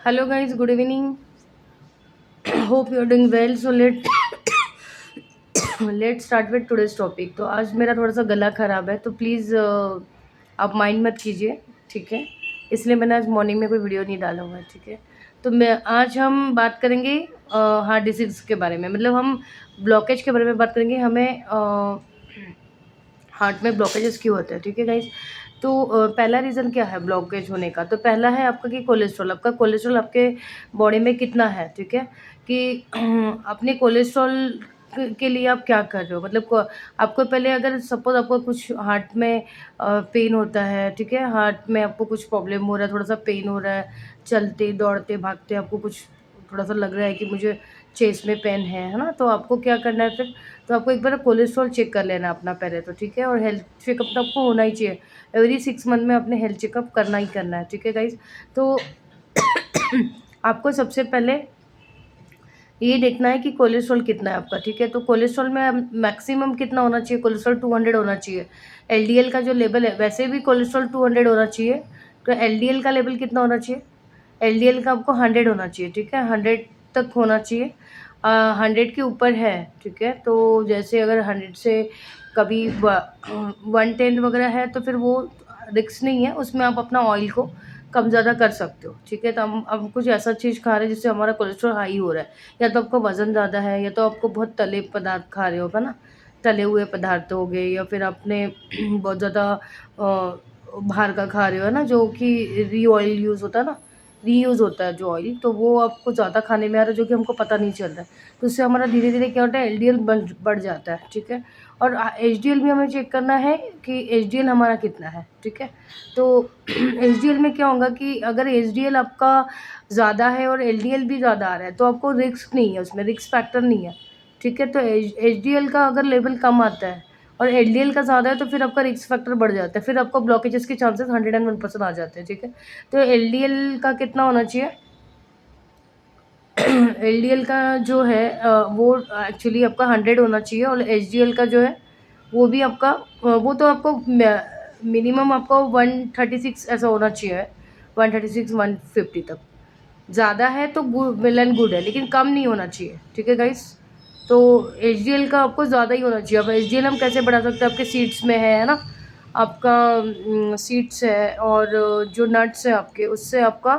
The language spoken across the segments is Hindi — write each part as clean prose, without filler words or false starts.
Hello guys, good evening. Hope you're doing well. So let's start with today's topic. तो आज मेरा थोड़ा सा गला खराब है तो प्लीज़ आप माइंड मत कीजिए, ठीक है? इसलिए मैंने आज मॉर्निंग में कोई वीडियो नहीं डाला हुआ है, ठीक है? तो मैं आज हम बात करेंगे हार्ट डिसीज़ के बारे में, मतलब हम ब्लॉकेज के बारे में बात करेंगे। हमें हार्ट में ब्लॉकेजेस क्यों होते हैं, ठीक है गाइज? तो पहला रीज़न क्या है ब्लॉकेज होने का? तो पहला है आपका कि कोलेस्ट्रॉल, आपका कोलेस्ट्रॉल आपके बॉडी में कितना है, ठीक है? कि अपने कोलेस्ट्रॉल के लिए आप क्या कर रहे हो, मतलब आपको पहले अगर सपोज आपको कुछ हार्ट में पेन होता है, ठीक है? हार्ट में आपको कुछ प्रॉब्लम हो रहा है, थोड़ा सा पेन हो रहा है, चलते दौड़ते भागते आपको कुछ थोड़ा सा लग रहा है कि मुझे चेस्ट में पेन है ना? तो आपको क्या करना है फिर? तो आपको एक बार कोलेस्ट्रॉल चेक कर लेना अपना पहले तो, ठीक है? और हेल्थ चेकअप तो आपको होना ही चाहिए। एवरी 6 मंथ में अपने हेल्थ चेकअप करना ही करना है, ठीक है गाइज़? तो आपको सबसे पहले ये देखना है कि कोलेस्ट्रॉल कितना है आपका, ठीक है? तो कोलेस्ट्रॉल में मैक्सिमम कितना होना चाहिए? कोलेस्ट्रॉल 200 होना चाहिए। एलडीएल का जो लेवल है, वैसे भी कोलेस्ट्रॉल 200 होना चाहिए, तो एलडीएल का लेवल कितना होना चाहिए? एलडीएल का आपको 100 होना चाहिए, ठीक है? 100 तक होना चाहिए। 100 के ऊपर है, ठीक है? तो जैसे अगर 100 से कभी 110 वगैरह है तो फिर वो रिस्क नहीं है, उसमें आप अपना ऑयल को कम ज़्यादा कर सकते हो, ठीक है? तो हम अब कुछ ऐसा चीज़ खा रहे हैं जिससे हमारा कोलेस्ट्रॉल हाई हो रहा है, या तो आपका वज़न ज़्यादा है, या तो आपको बहुत तले पदार्थ खा रहे हो, है ना? तले हुए पदार्थ हो गए, या फिर आपने बहुत ज़्यादा बाहर का खा रहे हो, है ना? जो कि ऑयल यूज़ होता है ना, रीयूज़ होता है जो ऑयल, तो वो आपको ज़्यादा खाने में आ रहा है जो कि हमको पता नहीं चल रहा है। तो उससे हमारा धीरे-धीरे क्या होता है, एलडीएल बढ़ जाता है, ठीक है? और एचडीएल भी हमें चेक करना है कि एचडीएल हमारा कितना है, ठीक है? तो एचडीएल में क्या होगा कि अगर एचडीएल आपका ज़्यादा है और एलडीएल भी ज़्यादा आ रहा है तो आपको रिस्क नहीं है, उसमें रिस्क फैक्टर नहीं है, ठीक है? तो एचडीएल का अगर लेवल कम आता है और एलडीएल का ज़्यादा है तो फिर आपका रिस्क फैक्टर बढ़ जाता है, फिर आपको ब्लॉकेजेस के चांसेस 101% आ जाते हैं, ठीक है? तो एलडीएल का कितना होना चाहिए? एलडीएल का जो है वो एक्चुअली आपका 100 होना चाहिए, और एचडीएल का जो है वो भी आपका वो तो आपको मिनिमम आपको 136 ऐसा होना चाहिए, 136 150 तक। ज़्यादा है तो वेल एंड गुड है, लेकिन कम नहीं होना चाहिए, ठीक है गाइस? तो एचडीएल का आपको ज़्यादा ही होना चाहिए। अब एचडीएल हम कैसे बढ़ा सकते हैं? आपके सीड्स में है ना? आपका सीड्स है, और जो नट्स है आपके, उससे आपका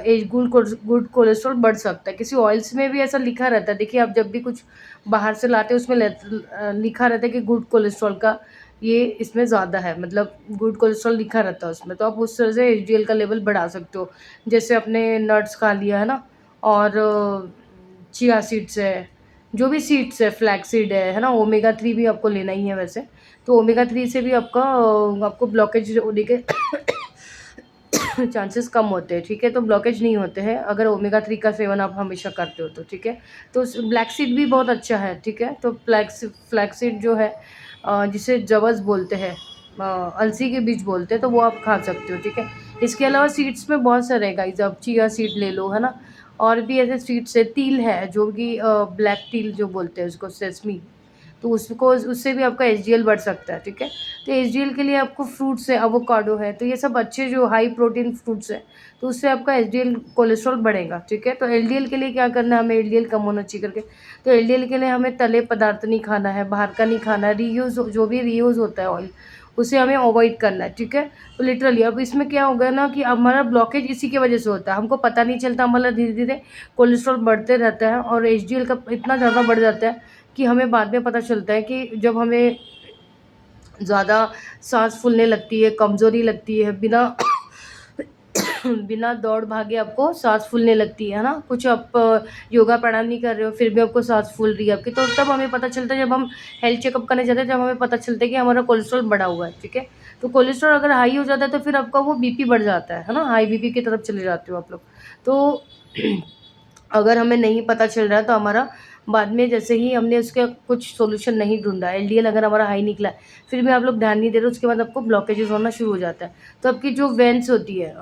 एज गुड कोलेस्ट्रॉल बढ़ सकता है। किसी ऑयल्स में भी ऐसा लिखा रहता है, देखिए आप जब भी कुछ बाहर से लाते हो उसमें लिखा रहता है कि गुड कोलेस्ट्रॉल का ये इसमें ज़्यादा है, मतलब गुड कोलेस्ट्रॉल लिखा रहता है उसमें, तो आप उस तरह से एचडीएल का लेवल बढ़ा सकते हो। जैसे आपने नट्स खा लिया है ना, और चिया सीड्स है, जो भी सीड्स है, फ्लैक्स सीड है ना? ओमेगा 3 भी आपको लेना ही है वैसे। तो ओमेगा 3 से भी आपको ब्लॉकेज होने के चांसेस कम होते हैं, ठीक है? तो ब्लॉकेज नहीं होते हैं अगर ओमेगा 3 का सेवन आप हमेशा करते हो तो, ठीक है? तो ब्लैक सीड भी बहुत अच्छा है, ठीक है? तो फ्लैक्स सीड जो है जिसे जवस बोलते हैं, अलसी के बीज बोलते हैं, तो वो आप खा सकते हो, ठीक है? इसके अलावा सीड्स में बहुत सारे हैं गाइस, आप चिया सीड ले लो, है ना? और भी ऐसे सीड्स है, तिल है जो कि ब्लैक तिल जो बोलते हैं उसको, सेसमी, तो उसको उससे भी आपका एचडीएल बढ़ सकता है, ठीक है? तो एचडीएल के लिए आपको फ्रूट्स है, एवोकाडो है, तो ये सब अच्छे जो हाई प्रोटीन फ्रूट्स हैं, तो उससे आपका एचडीएल कोलेस्ट्रॉल बढ़ेगा, ठीक है? तो एलडीएल के लिए क्या करना है हमें? एलडीएल कम होना चाहिए करके, तो एलडीएल के लिए हमें तले पदार्थ नहीं खाना है, बाहर का नहीं खाना है, रीयूज़ जो भी रीयूज़ होता है ऑयल, उसे हमें अवॉइड करना है, ठीक है? तो लिटरली अब इसमें क्या होगा ना कि हमारा ब्लॉकेज इसी की वजह से होता है, हमको पता नहीं चलता, हमारा धीरे-धीरे कोलेस्ट्रॉल बढ़ते रहता है और एचडीएल का इतना ज़्यादा बढ़ जाता है कि हमें बाद में पता चलता है कि जब हमें ज़्यादा साँस फूलने लगती है, कमज़ोरी लगती है, बिना बिना दौड़ भागे आपको साँस फूलने लगती है ना? कुछ आप योगा प्राणायाम नहीं कर रहे हो, फिर भी आपको साँस फूल रही है आपकी, तो तब हमें पता चलता है, जब हम हेल्थ चेकअप करने जाते हैं, तब हमें पता चलता है कि हमारा कोलेस्ट्रॉल बढ़ा हुआ है, ठीक है? तो कोलेस्ट्रॉल अगर हाई हो जाता है तो फिर आपका वो बीपी बढ़ जाता है ना? हाई बीपी की तरफ चले जाते हो आप लोग। तो अगर हमें नहीं पता चल रहा है तो हमारा बाद में, जैसे ही हमने उसका कुछ सॉल्यूशन नहीं ढूँढा, एलडीएल अगर हमारा हाई निकला है, फिर भी आप लोग ध्यान नहीं दे रहे, उसके बाद आपको ब्लॉकेजेस होना शुरू हो जाता है। तो आपकी जो वेन्स होती है,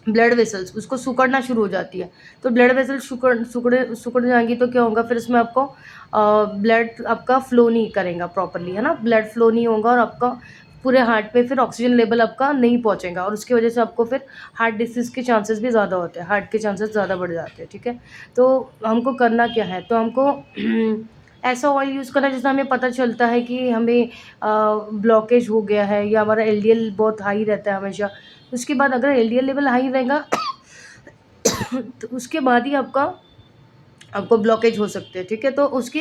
ब्लड वेसल्स, उसको सिकुड़ना शुरू हो जाती है। तो ब्लड वेसल्स सिकुड़ जाएँगी तो क्या होगा, फिर उसमें ब्लड आपका फ्लो नहीं करेगा प्रॉपर्ली, है ना? ब्लड फ्लो नहीं होगा और आपका पूरे हार्ट पे फिर ऑक्सीजन लेवल आपका नहीं पहुंचेगा, और उसकी वजह से आपको फिर हार्ट डिसीज के चांसेस भी ज़्यादा होते हैं, हार्ट के चांसेस ज़्यादा बढ़ जाते हैं। ठीक है, तो हमको करना क्या है, तो हमको ऐसा ऑयल यूज़ करना है जिससे हमें पता चलता है कि हमें ब्लॉकेज हो गया है या हमारा एलडीएल बहुत हाई रहता है हमेशा। उसके बाद अगर एलडीएल लेवल हाई रहेगा तो उसके बाद ही आपको ब्लॉकेज हो सकते हैं। ठीक है, तो उसके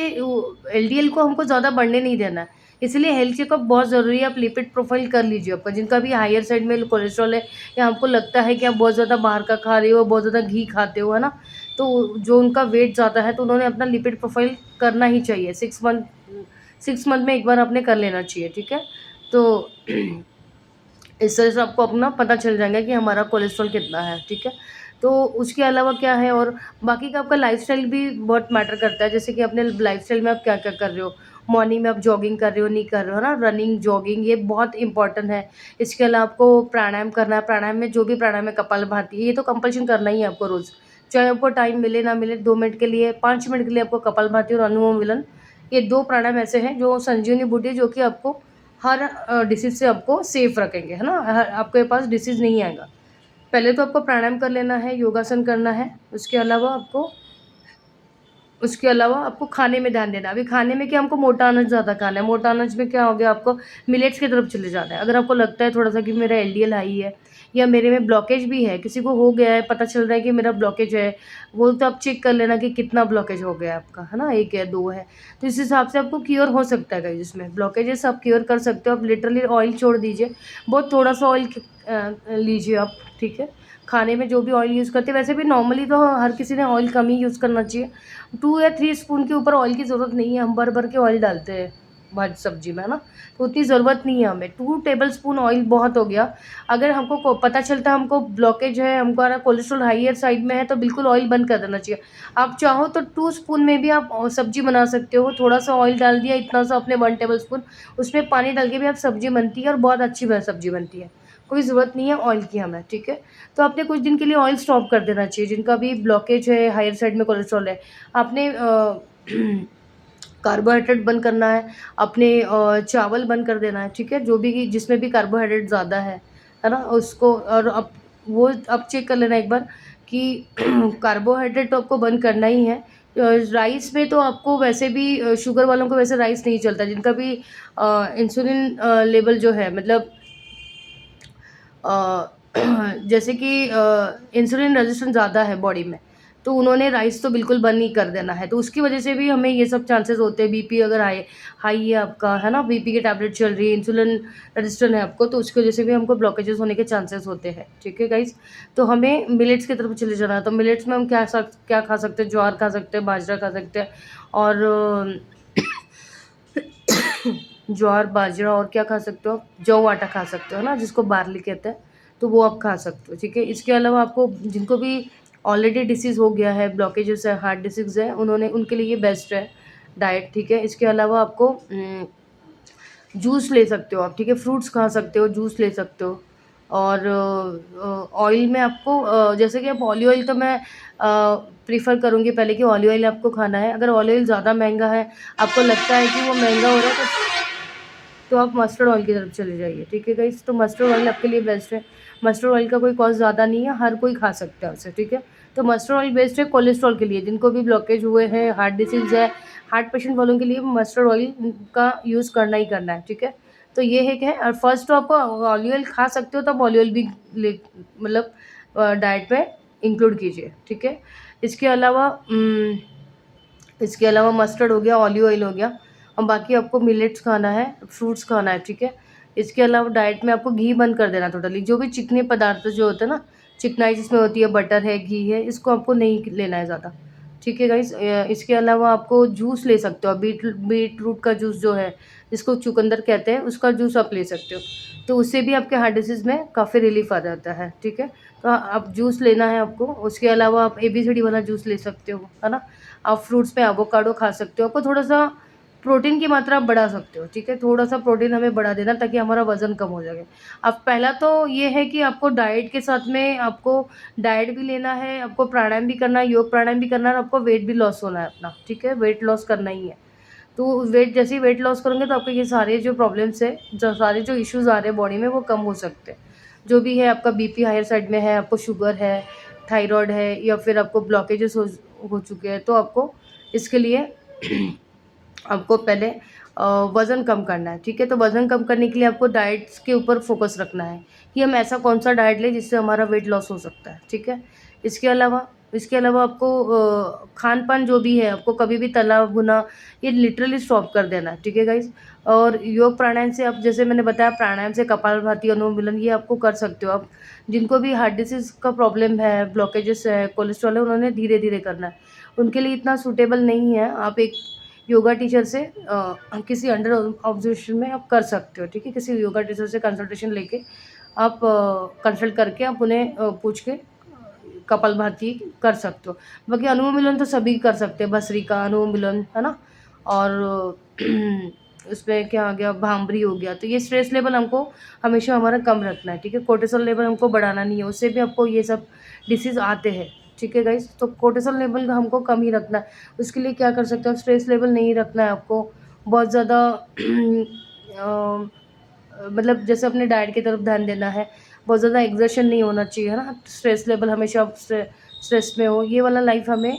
एलडीएल को हमको ज़्यादा बढ़ने नहीं देना है, इसलिए हेल्थ चेकअप बहुत ज़रूरी है। आप लिपिड प्रोफाइल कर लीजिए आपका, जिनका भी हायर साइड में कोलेस्ट्रॉल है या हमको लगता है कि आप बहुत ज़्यादा बाहर का खा रहे हो, बहुत ज़्यादा घी खाते हो, है ना, तो जो उनका वेट ज़्यादा है तो उन्होंने अपना लिपिड प्रोफाइल करना ही चाहिए। 6 मंथ में एक बार आपने कर लेना चाहिए। ठीक है, तो इस तरह से आपको अपना पता चल जाएगा कि हमारा कोलेस्ट्रॉल कितना है। ठीक है, तो उसके अलावा क्या है, और बाकी का आपका लाइफस्टाइल भी बहुत मैटर करता है। जैसे कि अपने लाइफस्टाइल में आप क्या क्या कर रहे हो, मॉर्निंग में आप जॉगिंग कर रहे हो नहीं कर रहे हो, है ना, रनिंग जॉगिंग ये बहुत इंपॉर्टेंट है। इसके अलावा आपको प्राणायाम करना है, प्राणायाम में जो भी प्राणायाम है, कपालभाति, ये तो कंपल्शन करना ही है आपको रोज़, चाहे आपको टाइम मिले ना मिले, 2 मिनट के लिए 5 मिनट के लिए आपको कपालभाति और अनुलोम विलोम, ये 2 प्राणायाम ऐसे हैं जो संजीवनी बूटी है, जो कि आपको हर डिसीज़ से आपको सेफ रखेंगे, है ना, आपके पास डिसीज़ नहीं आएगा। पहले तो आपको प्राणायाम कर लेना है, योगासन करना है, उसके अलावा आपको खाने में ध्यान देना है। अभी खाने में क्या, हमको मोटा अनाज ज़्यादा खाना है। मोटा अनाज में क्या हो गया, आपको मिलेट्स की तरफ चले जाना है। अगर आपको लगता है थोड़ा-सा कि मेरा एलडीएल हाई है या मेरे में ब्लॉकेज भी है, किसी को हो गया है, पता चल रहा है कि मेरा ब्लॉकेज है, वो तो आप चेक कर लेना कि कितना ब्लॉकेज हो गया है आपका, है ना, 1 है, 2 है। तो इस हिसाब से आपको क्योर हो सकता है गाइस, इसमें ब्लॉकेजेस आप क्योर कर सकते हो। आप लिटरली ऑयल छोड़ दीजिए, बहुत थोड़ा-सा ऑयल लीजिए आप। ठीक है, खाने में जो भी ऑयल यूज़ करते हैं, वैसे भी नॉर्मली तो हर किसी ने ऑयल कम ही यूज़ करना चाहिए। 2 या 3 स्पून के ऊपर ऑयल की ज़रूरत नहीं है, हम भर-भर के ऑयल डालते हैं भाजी सब्ज़ी में, है ना, तो उतनी ज़रूरत नहीं है हमें। 2 टेबलस्पून ऑयल बहुत हो गया। अगर हमको पता चलता है हमको ब्लॉकेज है, हमारा कोलेस्ट्रॉल हायर साइड में है, तो बिल्कुल ऑयल बंद कर देना चाहिए। आप चाहो तो 2 स्पून में भी आप सब्ज़ी बना सकते हो, थोड़ा-सा ऑयल डाल दिया, इतना सा आपने 1 टेबलस्पून, उसमें पानी डाल के भी आप सब्ज़ी बनती है और बहुत अच्छी सब्ज़ी बनती है। कोई ज़रूरत नहीं है ऑयल की हमें। ठीक है, तो आपने कुछ दिन के लिए ऑयल स्टॉप कर देना चाहिए, जिनका भी ब्लॉकेज है, हायर साइड में कोलेस्ट्रॉल है। आपने कार्बोहाइड्रेट बंद करना है, अपने चावल बंद कर देना है। ठीक है, जो भी जिसमें भी कार्बोहाइड्रेट ज़्यादा है ना, उसको, और अब वो अब चेक कर लेना एक बार कि कार्बोहाइड्रेट तो आपको बंद करना ही है। राइस में तो आपको वैसे भी शुगर वालों को वैसे राइस नहीं चलता, जिनका भी इंसुलिन लेवल जो है, मतलब अ, जैसे कि इंसुलिन रेजिस्टेंस ज़्यादा है बॉडी में, तो उन्होंने राइस तो बिल्कुल बंद ही कर देना है। तो उसकी वजह से भी हमें ये सब चांसेस होते हैं। बीपी अगर हाई हाई है आपका, है ना, बीपी की टैबलेट चल रही है, इंसुलिन रेजिस्टेंट है आपको, तो उसकी वजह से भी हमको ब्लॉकेजेस होने के चांसेस होते हैं। ठीक है गाइस, तो हमें मिलेट्स की तरफ चले जाना है। तो मिलेट्स में हम क्या खा सकते हैं, ज्वार खा सकते हैं, बाजरा खा सकते हैं, और ज्वार, बाजरा, और क्या खा सकते हो आप? जौ आटा खा सकते हो ना, जिसको बार्ली कहते हैं, तो वो आप खा सकते हो। ठीक है, इसके अलावा आपको जिनको भी ऑलरेडी डिसीज़ हो गया है, ब्लॉकेजेस है, हार्ट डिसीज़ है, उन्होंने उनके लिए ये बेस्ट है डाइट। ठीक है, इसके अलावा आपको जूस ले सकते हो आप। ठीक है, फ्रूट्स खा सकते हो, जूस ले सकते हो, और ऑयल में आपको जैसे कि आप ऑलिव ऑयल, तो मैं प्रेफ़र करूँगी पहले कि ऑलिव ऑयल आपको खाना है। अगर ऑलिव ऑयल ज़्यादा महँगा है, आपको लगता है कि वो महँगा हो रहा है, तो आप मस्टर्ड ऑयल की तरफ चले जाइए। ठीक है गाइस, तो मस्टर्ड ऑयल आपके लिए बेस्ट है। मस्टर्ड ऑयल का कोई कॉस्ट ज़्यादा नहीं है, हर कोई खा सकता है उसे। ठीक है, तो मस्टर्ड ऑयल बेस्ट है कोलेस्ट्रॉल के लिए, जिनको भी ब्लॉकेज हुए हैं, हार्ट डिसीज़ है, हार्ट पेशेंट वालों के लिए मस्टर्ड ऑयल का यूज़ करना ही करना है। ठीक है, तो ये एक है। और फर्स्ट तो आपको ऑलिव ऑयल खा सकते हो, तो आप ऑलिव ऑयल भी ले, मतलब डाइट में इंक्लूड कीजिए। ठीक है, इसके अलावा मस्टर्ड हो गया, ऑलिव ऑयल हो गया, और बाकी आपको मिलेट्स खाना है, फ्रूट्स खाना है। ठीक है, इसके अलावा डाइट में आपको घी बंद कर देना टोटली। जो भी चिकने पदार्थ जो होते हैं ना, चिकनाई जिसमें होती है, बटर है, घी है, इसको आपको नहीं लेना है ज़्यादा। ठीक है गाइस, इसके अलावा आपको जूस ले सकते हो। बीट रूट का जूस जो है, जिसको चुकंदर कहते हैं, उसका जूस आप ले सकते हो, तो उससे भी आपके हार्ट डिसीज़ में काफ़ी रिलीफ आ जाता है। ठीक है, तो आप जूस लेना है आपको। उसके अलावा आप एबीसीडी वाला जूस ले सकते हो, है ना, आप फ्रूट्स में एवोकाडो खा सकते हो। आपको थोड़ा-सा प्रोटीन की मात्रा आप बढ़ा सकते हो। ठीक है, थोड़ा-सा प्रोटीन हमें बढ़ा देना, ताकि हमारा वज़न कम हो जाए। अब पहला तो ये है कि आपको डाइट के साथ में आपको डाइट भी लेना है, आपको प्राणायाम भी करना है, योग प्राणायाम भी करना है, और आपको वेट भी लॉस होना है अपना। ठीक है, वेट लॉस करना ही है। तो वेट जैसे ही वेट लॉस करोगे तो आपके ये सारे जो प्रॉब्लम्स है, जो सारे जो इश्यूज़ आ रहे हैं बॉडी में, वो कम हो सकते हैं। जो भी है, आपका बीपी हायर साइड में है, आपको शुगर है, थायरॉइड है, या फिर आपको ब्लॉकेजेस हो चुके हैं, तो आपको इसके लिए आपको पहले वज़न कम करना है, ठीक है? तो वज़न कम करने के लिए आपको डाइट्स के ऊपर फ़ोकस रखना है कि हम ऐसा कौन-सा डाइट लें जिससे हमारा वेट लॉस हो सकता है, ठीक है? इसके अलावा आपको खान-पान जो भी है, आपको कभी भी तला-भुना ये लिटरली स्टॉप कर देना है, ठीक है गाइज़? और योग प्राणायाम से, आप जैसे मैंने बताया, प्राणायाम से कपालभाति, अनुलोम-विलोम ये आपको कर सकते हो आप। जिनको भी हार्ट डिसीज़ का प्रॉब्लम है, ब्लॉकेजेस है, कोलेस्ट्रॉल है, उन्होंने धीरे-धीरे करना है। उनके लिए इतना सूटेबल नहीं है। आप एक योगा टीचर से किसी अंडर ऑब्जर्वेशन में आप कर सकते हो, ठीक है? किसी योगा टीचर से कंसल्टेशन लेके आप कंसल्ट करके आप उन्हें पूछ के कपालभाति कर सकते हो। बाकी अनुलोम-विलोम तो सभी कर सकते हैं, भस्त्रिका, अनुलोम-विलोम, है ना? और उसमें क्या आ गया, भांबरी हो गया। तो ये स्ट्रेस लेवल हमको हमेशा हमारा कम रखना है, ठीक है? कोर्टिसोल लेवल हमको बढ़ाना नहीं है, उससे भी आपको ये सब डिसीज़ आते हैं, ठीक है गाइज़? तो कोर्टिसोल लेवल हमको कम ही रखना है। उसके लिए क्या कर सकते हो आप, स्ट्रेस लेवल नहीं रखना है आपको बहुत ज़्यादा। मतलब जैसे अपने डाइट की तरफ ध्यान देना है, बहुत ज़्यादा एक्सर्शन नहीं होना चाहिए, है ना? स्ट्रेस लेवल हमेशा आप स्ट्रेस में हो, ये वाला लाइफ हमें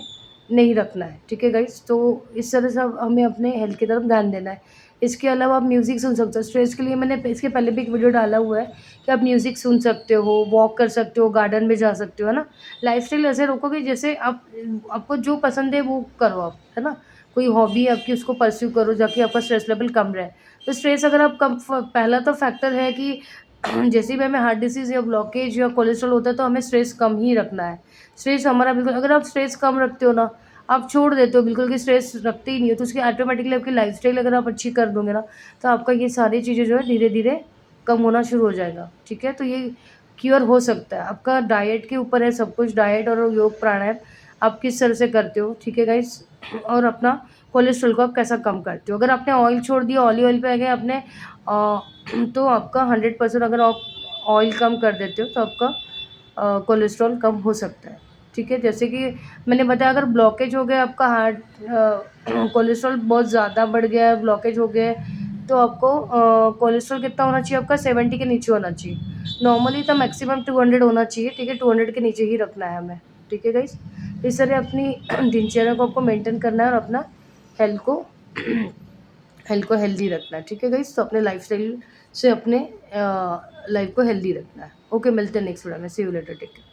नहीं रखना है, ठीक है गाइज़? तो इस तरह से हमें अपने हेल्थ की तरफ ध्यान देना है। इसके अलावा आप म्यूज़िक सुन सकते हो, स्ट्रेस के लिए मैंने इसके पहले भी एक वीडियो डाला हुआ है कि आप म्यूज़िक सुन सकते हो, वॉक कर सकते हो, गार्डन में जा सकते हो, है ना? लाइफ़स्टाइल ऐसे रखो कि जैसे आपको जो पसंद है वो करो आप, है ना? कोई हॉबी है आपकी, उसको परस्यू करो जाके आपका स्ट्रेस लेवल कम रहे। तो स्ट्रेस अगर आप कम फ पहला तो फैक्टर है कि जैसे भी हमें हार्ट डिसीज़ या ब्लॉकेज या कोलेस्ट्रॉल होता है, तो हमें स्ट्रेस कम ही रखना है। स्ट्रेस हमारा बिल्कुल, अगर आप स्ट्रेस कम रखते हो ना, आप छोड़ देते हो बिल्कुल कि स्ट्रेस रखते ही नहीं हो, तो उसकी ऑटोमेटिकली आपकी लाइफ़स्टाइल अगर आप अच्छी कर दोगे ना, तो आपका ये सारी चीज़ें जो है धीरे-धीरे कम होना शुरू हो जाएगा, ठीक है? तो ये क्योर हो सकता है। आपका डाइट के ऊपर है सब कुछ, डाइट और योग प्राणायाम आप किस तरह से करते हो, ठीक है गाइज़? और अपना कोलेस्ट्रॉल को आप कैसा कम करते हो। अगर आपने ऑयल छोड़ दिया, ऑलिव ऑयल पे आ गए आपने, तो आपका 100% अगर आप ऑयल कम कर देते हो तो आपका कोलेस्ट्रॉल कम हो सकता है, ठीक है? जैसे कि मैंने बताया, अगर ब्लॉकेज हो गया आपका हार्ट, कोलेस्ट्रॉल बहुत ज़्यादा बढ़ गया है, ब्लॉकेज हो गया है, तो आपको कोलेस्ट्रॉल कितना होना चाहिए आपका, 70 के नीचे होना चाहिए। नॉर्मली तो मैक्सिमम 200 होना चाहिए, ठीक है? 200 के नीचे ही रखना है हमें, ठीक है गाइज़? इस तरह अपनी दिनचर्या को आपको मेंटेन करना है और अपना हेल्थ को हेल्थ को हेल्दी रखना है, ठीक है गाइज़? तो अपने लाइफ़स्टाइल से अपने लाइफ़ को हेल्दी रखना है। ओके, मिलते हैं नेक्स्ट वीडियो में। सी यू लेटर, टेक केयर।